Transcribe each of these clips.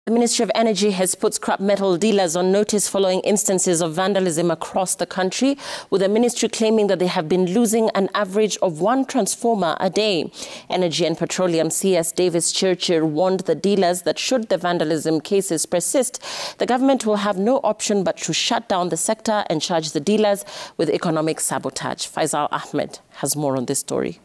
The Ministry of Energy has put scrap metal dealers on notice following instances of vandalism across the country, with the ministry claiming that they have been losing an average of 1 transformer a day. Energy and Petroleum CS Davis Chirchir warned the dealers that should the vandalism cases persist, the government will have no option but to shut down the sector and charge the dealers with economic sabotage. Faisal Ahmed has more on this story.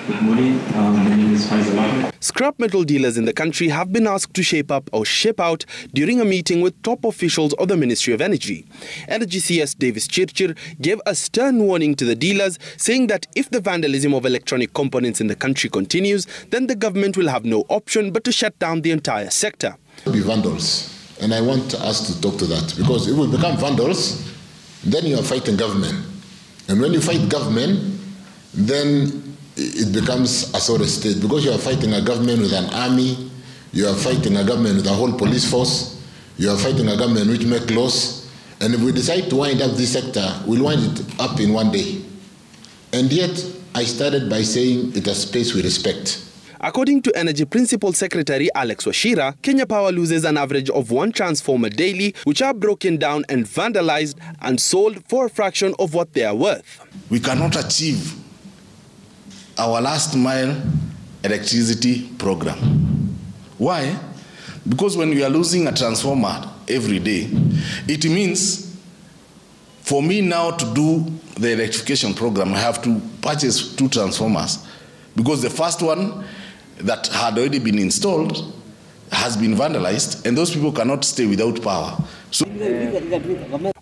Good morning, my name is Faisal Ahmed. Scrap metal dealers in the country have been asked to shape up or ship out during a meeting with top officials of the Ministry of Energy. Energy CS Davis Chirchir gave a stern warning to the dealers, saying that if the vandalism of electronic components in the country continues, then the government will have no option but to shut down the entire sector. Be vandals, and I want us to talk to that, because if we become vandals, then you are fighting government. And when you fight government, then it becomes a sort of state, because you are fighting a government with an army, you are fighting a government with a whole police force, you are fighting a government which make laws, and if we decide to wind up this sector, we'll wind it up in one day. And yet, I started by saying it has space we respect. According to Energy Principal Secretary Alex Washira, Kenya Power loses an average of 1 transformer daily, which are broken down and vandalized and sold for a fraction of what they are worth. We cannot achieve our last mile electricity program. Why? Because when we are losing a transformer every day, it means for me now to do the electrification program, I have to purchase 2 transformers, because the first one that had already been installed has been vandalized, and those people cannot stay without power. So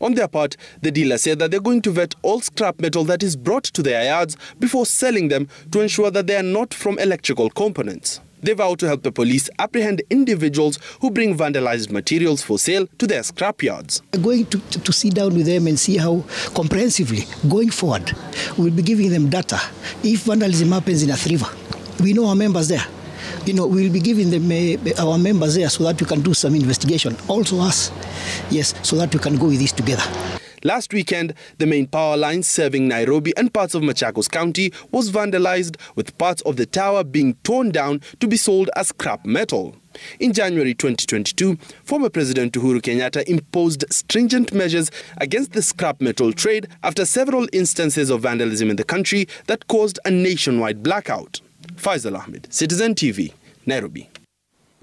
on their part, the dealer said that they're going to vet all scrap metal that is brought to their yards before selling them to ensure that they are not from electrical components. They vow to help the police apprehend individuals who bring vandalized materials for sale to their scrap yards. We're going to sit down with them and see how comprehensively, going forward, we'll be giving them data. If vandalism happens in a river, we know our members there. We'll be giving them our members there so that we can do some investigation. Also us, yes, so that we can go with this together. Last weekend, the main power line serving Nairobi and parts of Machakos County was vandalized, with parts of the tower being torn down to be sold as scrap metal. In January 2022, former President Uhuru Kenyatta imposed stringent measures against the scrap metal trade after several instances of vandalism in the country that caused a nationwide blackout. Faisal Ahmed, Citizen TV, Nairobi.